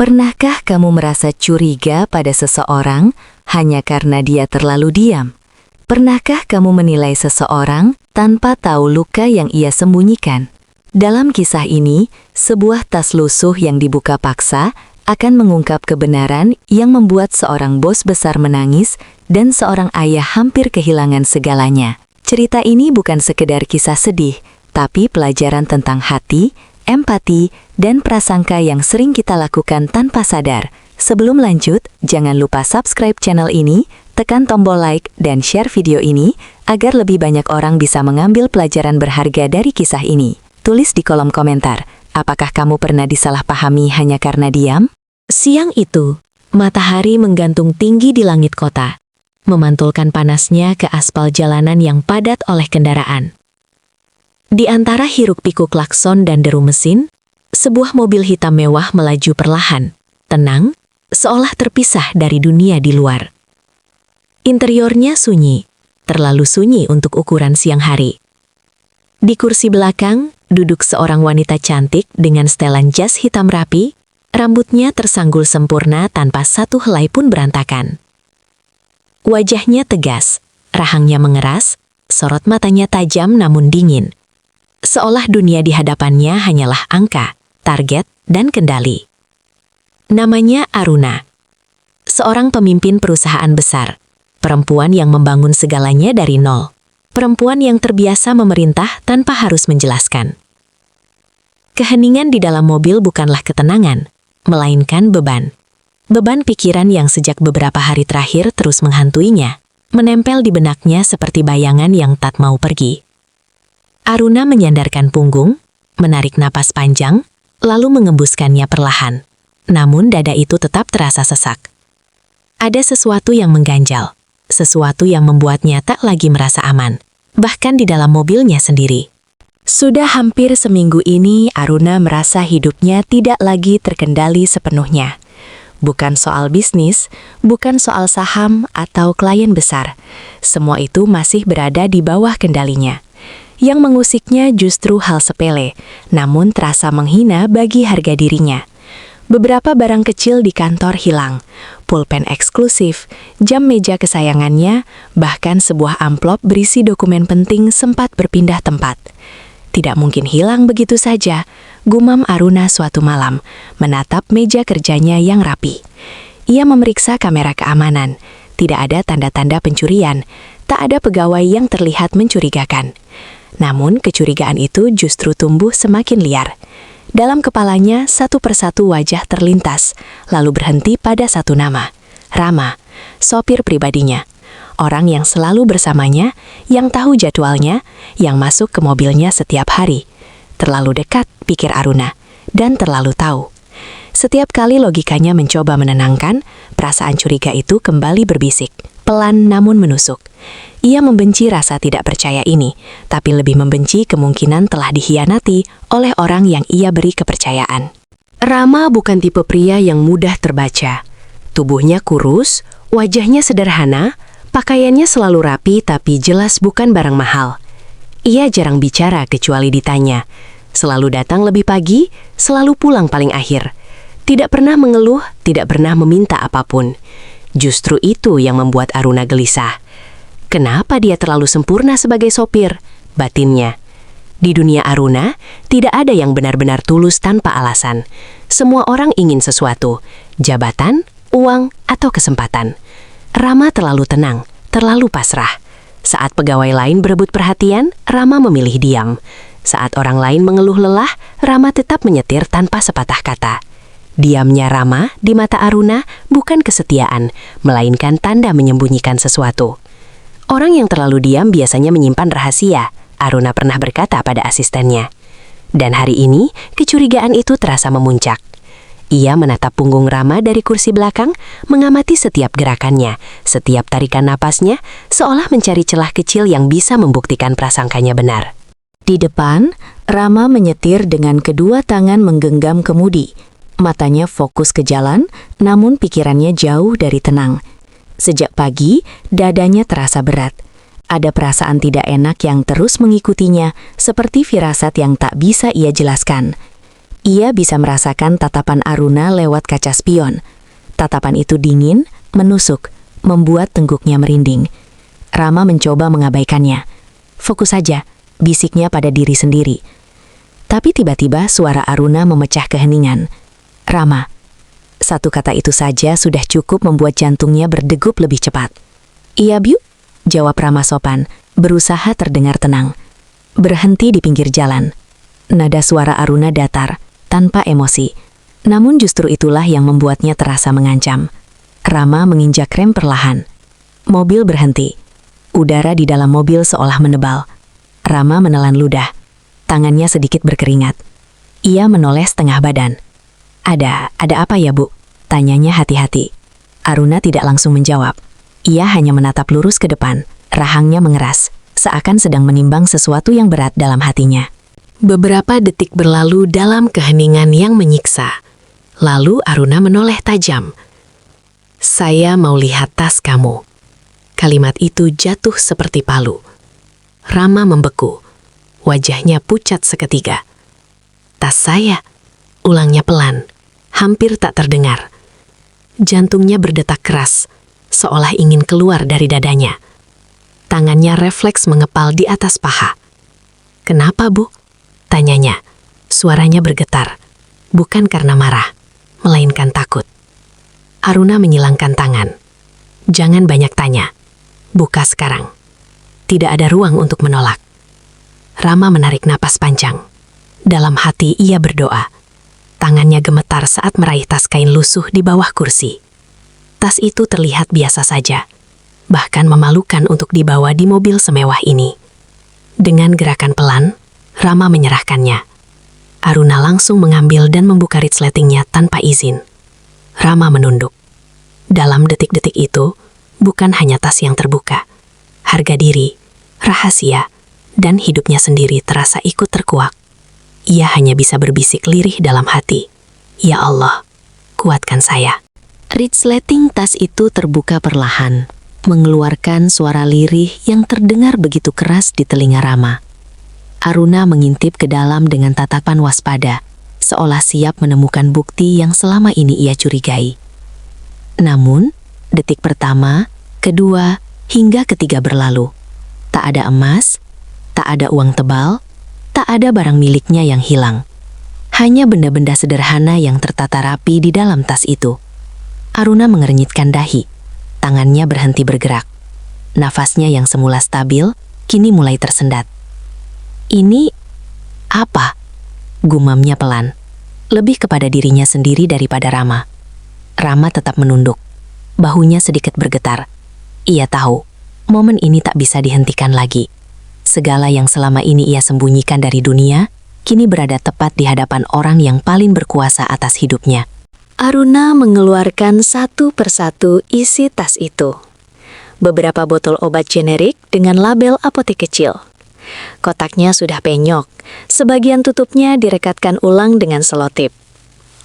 Pernahkah kamu merasa curiga pada seseorang hanya karena dia terlalu diam? Pernahkah kamu menilai seseorang tanpa tahu luka yang ia sembunyikan? Dalam kisah ini, sebuah tas lusuh yang dibuka paksa akan mengungkap kebenaran yang membuat seorang bos besar menangis dan seorang ayah hampir kehilangan segalanya. Cerita ini bukan sekedar kisah sedih, tapi pelajaran tentang hati, empati, dan prasangka yang sering kita lakukan tanpa sadar. Sebelum lanjut, jangan lupa subscribe channel ini, tekan tombol like, dan share video ini, agar lebih banyak orang bisa mengambil pelajaran berharga dari kisah ini. Tulis di kolom komentar, apakah kamu pernah disalahpahami hanya karena diam? Siang itu, matahari menggantung tinggi di langit kota, memantulkan panasnya ke aspal jalanan yang padat oleh kendaraan. Di antara hiruk-pikuk klakson dan deru mesin, sebuah mobil hitam mewah melaju perlahan, tenang, seolah terpisah dari dunia di luar. Interiornya sunyi, terlalu sunyi untuk ukuran siang hari. Di kursi belakang, duduk seorang wanita cantik dengan setelan jas hitam rapi, rambutnya tersanggul sempurna tanpa satu helai pun berantakan. Wajahnya tegas, rahangnya mengeras, sorot matanya tajam namun dingin. Seolah dunia di hadapannya hanyalah angka, target, dan kendali. Namanya Aruna. Seorang pemimpin perusahaan besar, perempuan yang membangun segalanya dari nol, perempuan yang terbiasa memerintah tanpa harus menjelaskan. Keheningan di dalam mobil bukanlah ketenangan, melainkan beban. Beban pikiran yang sejak beberapa hari terakhir terus menghantuinya, menempel di benaknya seperti bayangan yang tak mau pergi. Aruna menyandarkan punggung, menarik napas panjang, lalu mengembuskannya perlahan. Namun dada itu tetap terasa sesak. Ada sesuatu yang mengganjal, sesuatu yang membuatnya tak lagi merasa aman, bahkan di dalam mobilnya sendiri. Sudah hampir seminggu ini Aruna merasa hidupnya tidak lagi terkendali sepenuhnya. Bukan soal bisnis, bukan soal saham atau klien besar. Semua itu masih berada di bawah kendalinya. Yang mengusiknya justru hal sepele, namun terasa menghina bagi harga dirinya. Beberapa barang kecil di kantor hilang, pulpen eksklusif, jam meja kesayangannya, bahkan sebuah amplop berisi dokumen penting sempat berpindah tempat. Tidak mungkin hilang begitu saja, gumam Aruna suatu malam, menatap meja kerjanya yang rapi. Ia memeriksa kamera keamanan, tidak ada tanda-tanda pencurian, tak ada pegawai yang terlihat mencurigakan. Namun kecurigaan itu justru tumbuh semakin liar. Dalam kepalanya satu persatu wajah terlintas, lalu berhenti pada satu nama, Rama, sopir pribadinya. Orang yang selalu bersamanya, yang tahu jadwalnya, yang masuk ke mobilnya setiap hari. Terlalu dekat, pikir Aruna, dan terlalu tahu. Setiap kali logikanya mencoba menenangkan, perasaan curiga itu kembali berbisik, pelan namun menusuk. Ia membenci rasa tidak percaya ini, tapi lebih membenci kemungkinan telah dikhianati oleh orang yang ia beri kepercayaan. Rama bukan tipe pria yang mudah terbaca. Tubuhnya kurus, wajahnya sederhana, pakaiannya selalu rapi tapi jelas bukan barang mahal. Ia jarang bicara kecuali ditanya. Selalu datang lebih pagi, selalu pulang paling akhir. Tidak pernah mengeluh, tidak pernah meminta apapun. Justru itu yang membuat Aruna gelisah. Kenapa dia terlalu sempurna sebagai sopir? Batinnya. Di dunia Aruna, tidak ada yang benar-benar tulus tanpa alasan. Semua orang ingin sesuatu, jabatan, uang, atau kesempatan. Rama terlalu tenang, terlalu pasrah. Saat pegawai lain berebut perhatian, Rama memilih diam. Saat orang lain mengeluh lelah, Rama tetap menyetir tanpa sepatah kata. Diamnya Rama di mata Aruna bukan kesetiaan, melainkan tanda menyembunyikan sesuatu. Orang yang terlalu diam biasanya menyimpan rahasia, Aruna pernah berkata pada asistennya. Dan hari ini, kecurigaan itu terasa memuncak. Ia menatap punggung Rama dari kursi belakang, mengamati setiap gerakannya, setiap tarikan napasnya, seolah mencari celah kecil yang bisa membuktikan prasangkanya benar. Di depan, Rama menyetir dengan kedua tangan menggenggam kemudi. Matanya fokus ke jalan, namun pikirannya jauh dari tenang. Sejak pagi, dadanya terasa berat. Ada perasaan tidak enak yang terus mengikutinya, seperti firasat yang tak bisa ia jelaskan. Ia bisa merasakan tatapan Aruna lewat kaca spion. Tatapan itu dingin, menusuk, membuat tengguknya merinding. Rama mencoba mengabaikannya. Fokus saja, bisiknya pada diri sendiri. Tapi tiba-tiba suara Aruna memecah keheningan. Rama. Satu kata itu saja sudah cukup membuat jantungnya berdegup lebih cepat. Iya, Bu, jawab Rama sopan, berusaha terdengar tenang. Berhenti di pinggir jalan. Nada suara Aruna datar, tanpa emosi. Namun justru itulah yang membuatnya terasa mengancam. Rama menginjak rem perlahan. Mobil berhenti. Udara di dalam mobil seolah menebal. Rama menelan ludah. Tangannya sedikit berkeringat. Ia menoleh setengah badan. Ada apa ya, Bu? Tanyanya hati-hati. Aruna tidak langsung menjawab. Ia hanya menatap lurus ke depan. Rahangnya mengeras, seakan sedang menimbang sesuatu yang berat dalam hatinya. Beberapa detik berlalu dalam keheningan yang menyiksa. Lalu Aruna menoleh tajam. "Saya mau lihat tas kamu." Kalimat itu jatuh seperti palu. Rama membeku. Wajahnya pucat seketika. "Tas saya," ulangnya pelan, hampir tak terdengar. Jantungnya berdetak keras, seolah ingin keluar dari dadanya. Tangannya refleks mengepal di atas paha. "Kenapa, Bu?" tanyanya. Suaranya bergetar, bukan karena marah, melainkan takut. Aruna menyilangkan tangan. "Jangan banyak tanya. Buka sekarang." Tidak ada ruang untuk menolak. Rama menarik napas panjang. Dalam hati ia berdoa. Tangannya gemetar saat meraih tas kain lusuh di bawah kursi. Tas itu terlihat biasa saja, bahkan memalukan untuk dibawa di mobil semewah ini. Dengan gerakan pelan, Rama menyerahkannya. Aruna langsung mengambil dan membuka resletingnya tanpa izin. Rama menunduk. Dalam detik-detik itu, bukan hanya tas yang terbuka. Harga diri, rahasia, dan hidupnya sendiri terasa ikut terkuak. Ia hanya bisa berbisik lirih dalam hati. "Ya Allah, kuatkan saya." Resleting tas itu terbuka perlahan, mengeluarkan suara lirih yang terdengar begitu keras di telinga Rama. Aruna mengintip ke dalam dengan tatapan waspada, seolah siap menemukan bukti yang selama ini ia curigai. Namun, detik pertama, kedua, hingga ketiga berlalu. Tak ada emas, tak ada uang tebal, tak ada barang miliknya yang hilang. Hanya benda-benda sederhana yang tertata rapi di dalam tas itu. Aruna mengernyitkan dahi. Tangannya berhenti bergerak. Nafasnya yang semula stabil, kini mulai tersendat. "Ini apa?" gumamnya pelan. Lebih kepada dirinya sendiri daripada Rama. Rama tetap menunduk. Bahunya sedikit bergetar. Ia tahu, momen ini tak bisa dihentikan lagi. Segala yang selama ini ia sembunyikan dari dunia, kini berada tepat di hadapan orang yang paling berkuasa atas hidupnya. Aruna mengeluarkan satu persatu isi tas itu. Beberapa botol obat generik dengan label apotek kecil. Kotaknya sudah penyok, sebagian tutupnya direkatkan ulang dengan selotip.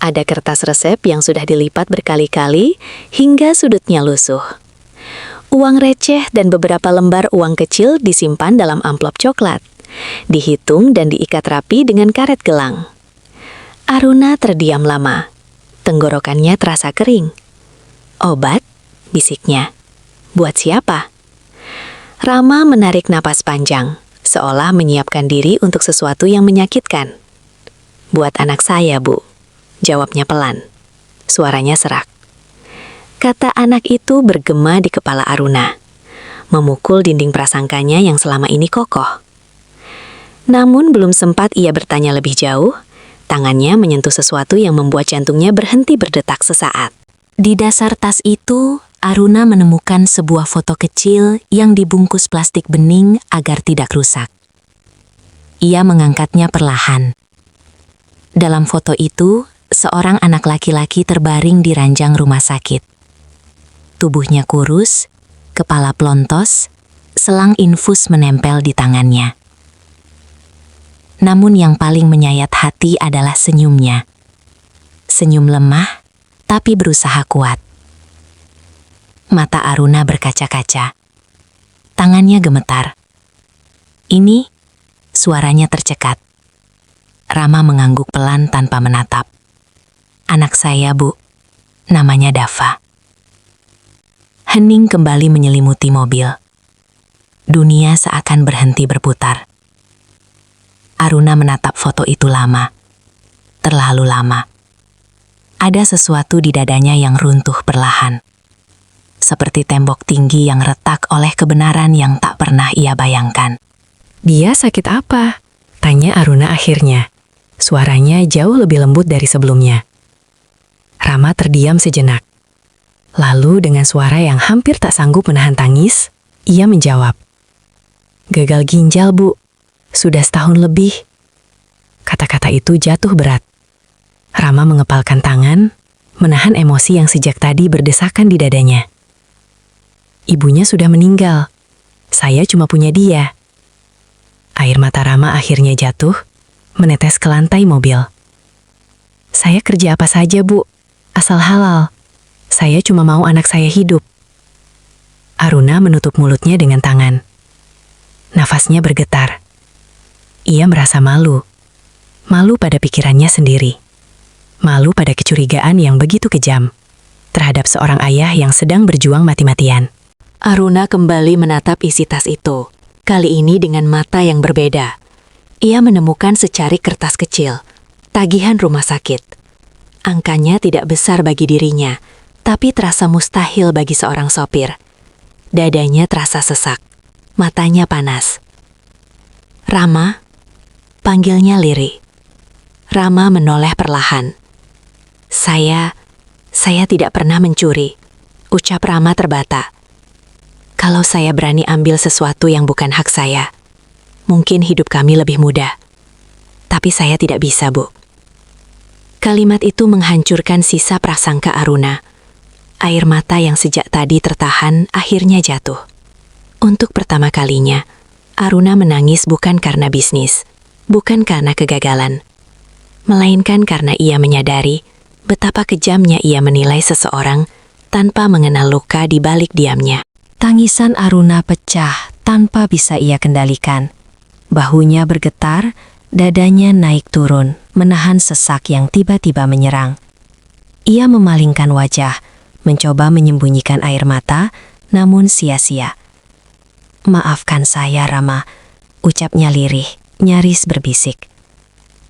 Ada kertas resep yang sudah dilipat berkali-kali hingga sudutnya lusuh. Uang receh dan beberapa lembar uang kecil disimpan dalam amplop coklat, dihitung dan diikat rapi dengan karet gelang. Aruna terdiam lama. Tenggorokannya terasa kering. "Obat?" bisiknya. "Buat siapa?" Rama menarik napas panjang, seolah menyiapkan diri untuk sesuatu yang menyakitkan. "Buat anak saya, Bu," jawabnya pelan. Suaranya serak. Kata anak itu bergema di kepala Aruna, memukul dinding prasangkanya yang selama ini kokoh. Namun belum sempat ia bertanya lebih jauh, tangannya menyentuh sesuatu yang membuat jantungnya berhenti berdetak sesaat. Di dasar tas itu, Aruna menemukan sebuah foto kecil yang dibungkus plastik bening agar tidak rusak. Ia mengangkatnya perlahan. Dalam foto itu, seorang anak laki-laki terbaring di ranjang rumah sakit. Tubuhnya kurus, kepala plontos, selang infus menempel di tangannya. Namun yang paling menyayat hati adalah senyumnya. Senyum lemah, tapi berusaha kuat. Mata Aruna berkaca-kaca. Tangannya gemetar. "Ini," suaranya tercekat. Rama mengangguk pelan tanpa menatap. Anak saya, Bu. Namanya Dava. Hening kembali menyelimuti mobil. Dunia seakan berhenti berputar. Aruna menatap foto itu lama. Terlalu lama. Ada sesuatu di dadanya yang runtuh perlahan. Seperti tembok tinggi yang retak oleh kebenaran yang tak pernah ia bayangkan. Dia sakit apa? Tanya Aruna akhirnya. Suaranya jauh lebih lembut dari sebelumnya. Rama terdiam sejenak. Lalu dengan suara yang hampir tak sanggup menahan tangis, ia menjawab. Gagal ginjal, Bu. Sudah setahun lebih. Kata-kata itu jatuh berat. Rama mengepalkan tangan, menahan emosi yang sejak tadi berdesakan di dadanya. Ibunya sudah meninggal. Saya cuma punya dia. Air mata Rama akhirnya jatuh, menetes ke lantai mobil. Saya kerja apa saja, Bu. Asal halal. Saya cuma mau anak saya hidup. Aruna menutup mulutnya dengan tangan. Nafasnya bergetar. Ia merasa malu. Malu pada pikirannya sendiri. Malu pada kecurigaan yang begitu kejam terhadap seorang ayah yang sedang berjuang mati-matian. Aruna kembali menatap isi tas itu, kali ini dengan mata yang berbeda. Ia menemukan secari kertas kecil, tagihan rumah sakit. Angkanya tidak besar bagi dirinya, tapi terasa mustahil bagi seorang sopir. Dadanya terasa sesak, matanya panas. Rama, panggilnya lirih. Rama menoleh perlahan. Saya tidak pernah mencuri, ucap Rama terbata. Kalau saya berani ambil sesuatu yang bukan hak saya, mungkin hidup kami lebih mudah. Tapi saya tidak bisa, Bu. Kalimat itu menghancurkan sisa prasangka Aruna. Air mata yang sejak tadi tertahan akhirnya jatuh. Untuk pertama kalinya, Aruna menangis bukan karena bisnis, bukan karena kegagalan, melainkan karena ia menyadari betapa kejamnya ia menilai seseorang tanpa mengenal luka di balik diamnya. Tangisan Aruna pecah tanpa bisa ia kendalikan. Bahunya bergetar, dadanya naik turun, menahan sesak yang tiba-tiba menyerang. Ia memalingkan wajah, mencoba menyembunyikan air mata, namun sia-sia. Maafkan saya, Rama, ucapnya lirih, nyaris berbisik.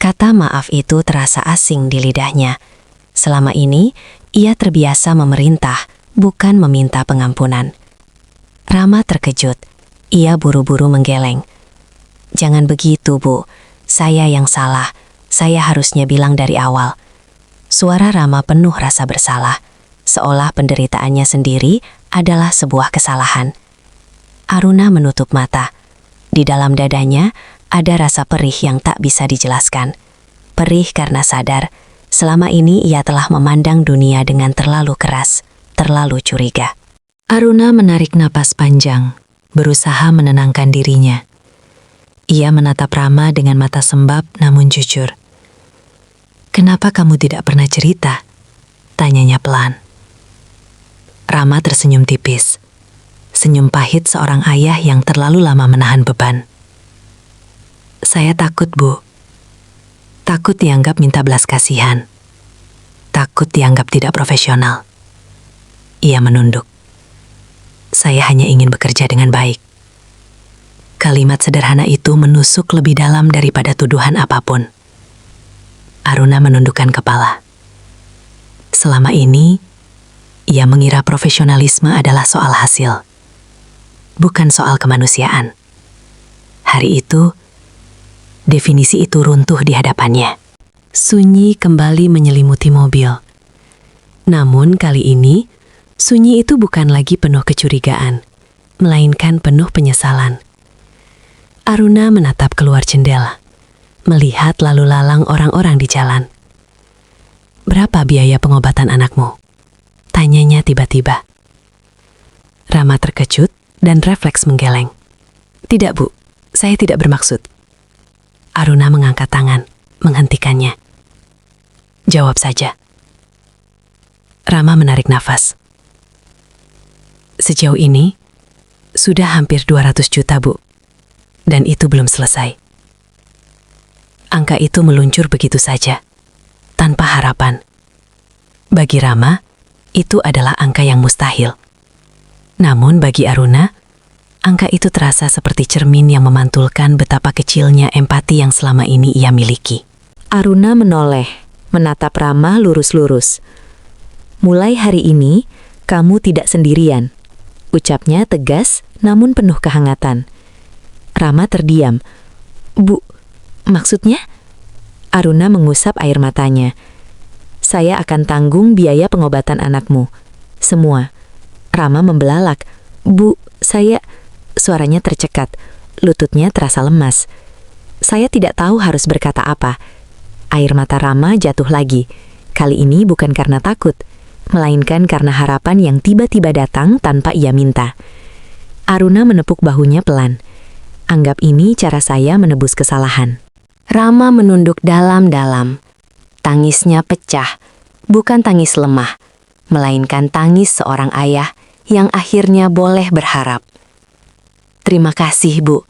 Kata maaf itu terasa asing di lidahnya. Selama ini, ia terbiasa memerintah, bukan meminta pengampunan. Rama terkejut. Ia buru-buru menggeleng. Jangan begitu, Bu. Saya yang salah. Saya harusnya bilang dari awal. Suara Rama penuh rasa bersalah, seolah penderitaannya sendiri adalah sebuah kesalahan. Aruna menutup mata. Di dalam dadanya ada rasa perih yang tak bisa dijelaskan. Perih karena sadar, selama ini ia telah memandang dunia dengan terlalu keras, terlalu curiga. Aruna menarik napas panjang, berusaha menenangkan dirinya. Ia menatap Rama dengan mata sembab namun jujur. "Kenapa kamu tidak pernah cerita?" tanyanya pelan. Rama tersenyum tipis. Senyum pahit seorang ayah yang terlalu lama menahan beban. "Saya takut, Bu. Takut dianggap minta belas kasihan. Takut dianggap tidak profesional." Ia menunduk. "Saya hanya ingin bekerja dengan baik." Kalimat sederhana itu menusuk lebih dalam daripada tuduhan apapun. Aruna menundukkan kepala. Selama ini, ia mengira profesionalisme adalah soal hasil, bukan soal kemanusiaan. Hari itu, definisi itu runtuh di hadapannya. Sunyi kembali menyelimuti mobil. Namun kali ini, sunyi itu bukan lagi penuh kecurigaan, melainkan penuh penyesalan. Aruna menatap keluar jendela, melihat lalu lalang orang-orang di jalan. "Berapa biaya pengobatan anakmu?" tanyanya tiba-tiba. Rama terkejut dan refleks menggeleng. "Tidak, Bu, saya tidak bermaksud." Aruna mengangkat tangan, menghentikannya. "Jawab saja." Rama menarik nafas. "Sejauh ini, sudah hampir 200 juta, Bu. Dan itu belum selesai." Angka itu meluncur begitu saja, tanpa harapan. Bagi Rama, itu adalah angka yang mustahil. Namun bagi Aruna, angka itu terasa seperti cermin yang memantulkan betapa kecilnya empati yang selama ini ia miliki. Aruna menoleh, menatap Rama lurus-lurus. "Mulai hari ini, kamu tidak sendirian," ucapnya tegas namun penuh kehangatan. Rama terdiam. "Bu, maksudnya?" Aruna mengusap air matanya. "Saya akan tanggung biaya pengobatan anakmu. Semua." Rama membelalak. "Bu, saya..." Suaranya tercekat. Lututnya terasa lemas. "Saya tidak tahu harus berkata apa." Air mata Rama jatuh lagi. Kali ini bukan karena takut, melainkan karena harapan yang tiba-tiba datang tanpa ia minta. Aruna menepuk bahunya pelan. "Anggap ini cara saya menebus kesalahan." Rama menunduk dalam-dalam. Tangisnya pecah, bukan tangis lemah, melainkan tangis seorang ayah yang akhirnya boleh berharap. "Terima kasih, Bu.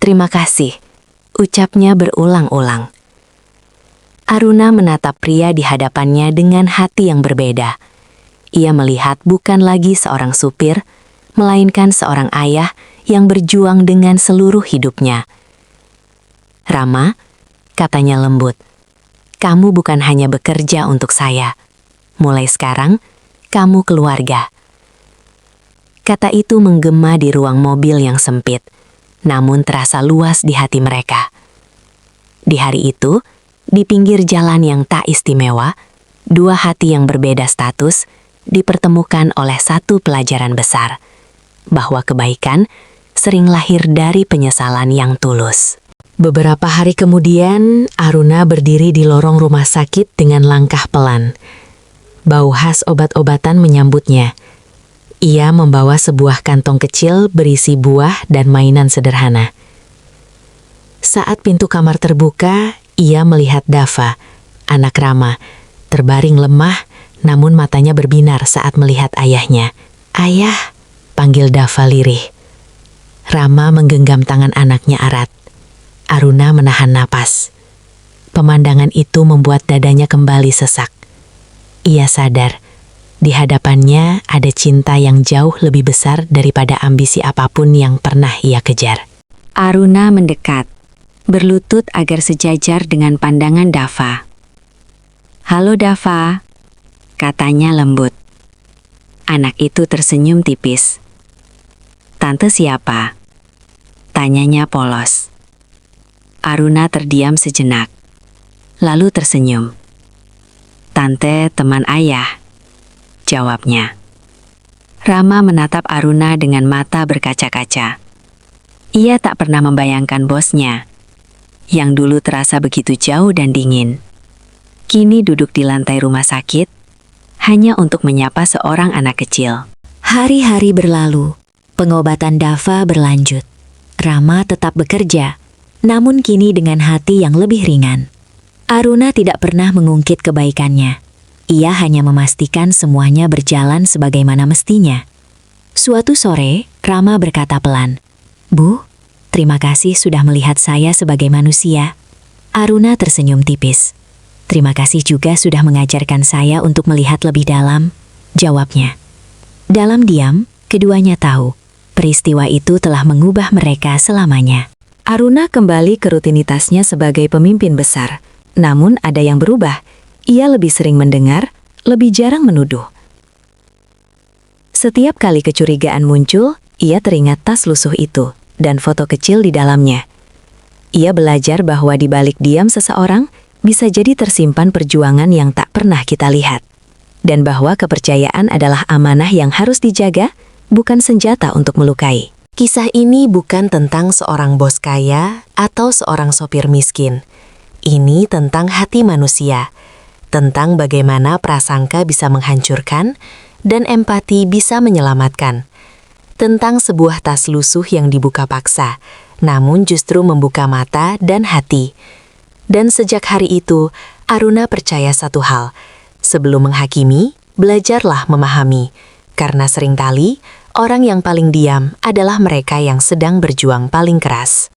Terima kasih," ucapnya berulang-ulang. Aruna menatap pria di hadapannya dengan hati yang berbeda. Ia melihat bukan lagi seorang supir, melainkan seorang ayah yang berjuang dengan seluruh hidupnya. "Rama," katanya lembut, "kamu bukan hanya bekerja untuk saya. Mulai sekarang, kamu keluarga." Kata itu menggema di ruang mobil yang sempit, namun terasa luas di hati mereka. Di hari itu, di pinggir jalan yang tak istimewa, dua hati yang berbeda status dipertemukan oleh satu pelajaran besar, bahwa kebaikan sering lahir dari penyesalan yang tulus. Beberapa hari kemudian, Aruna berdiri di lorong rumah sakit dengan langkah pelan. Bau khas obat-obatan menyambutnya. Ia membawa sebuah kantong kecil berisi buah dan mainan sederhana. Saat pintu kamar terbuka, ia melihat Dava, anak Rama, terbaring lemah namun matanya berbinar saat melihat ayahnya. "Ayah," panggil Dava lirih. Rama menggenggam tangan anaknya erat. Aruna menahan napas. Pemandangan itu membuat dadanya kembali sesak. Ia sadar, di hadapannya ada cinta yang jauh lebih besar daripada ambisi apapun yang pernah ia kejar. Aruna mendekat, berlutut agar sejajar dengan pandangan Dava. "Halo Dava," katanya lembut. Anak itu tersenyum tipis. "Tante siapa?" tanyanya polos. Aruna terdiam sejenak, lalu tersenyum. "Tante teman ayah," jawabnya. Rama menatap Aruna dengan mata berkaca-kaca. Ia tak pernah membayangkan bosnya, yang dulu terasa begitu jauh dan dingin, kini duduk di lantai rumah sakit, hanya untuk menyapa seorang anak kecil. Hari-hari berlalu, pengobatan Dava berlanjut. Rama tetap bekerja, namun kini dengan hati yang lebih ringan. Aruna tidak pernah mengungkit kebaikannya. Ia hanya memastikan semuanya berjalan sebagaimana mestinya. Suatu sore, Rama berkata pelan, "Bu, terima kasih sudah melihat saya sebagai manusia." Aruna tersenyum tipis. "Terima kasih juga sudah mengajarkan saya untuk melihat lebih dalam," jawabnya. Dalam diam, keduanya tahu, peristiwa itu telah mengubah mereka selamanya. Aruna kembali ke rutinitasnya sebagai pemimpin besar. Namun ada yang berubah. Ia lebih sering mendengar, lebih jarang menuduh. Setiap kali kecurigaan muncul, ia teringat tas lusuh itu dan foto kecil di dalamnya. Ia belajar bahwa di balik diam seseorang bisa jadi tersimpan perjuangan yang tak pernah kita lihat. Dan bahwa kepercayaan adalah amanah yang harus dijaga, bukan senjata untuk melukai. Kisah ini bukan tentang seorang bos kaya atau seorang sopir miskin. Ini tentang hati manusia, tentang bagaimana prasangka bisa menghancurkan dan empati bisa menyelamatkan. Tentang sebuah tas lusuh yang dibuka paksa, namun justru membuka mata dan hati. Dan sejak hari itu, Aruna percaya satu hal, sebelum menghakimi, belajarlah memahami. Karena seringkali, orang yang paling diam adalah mereka yang sedang berjuang paling keras.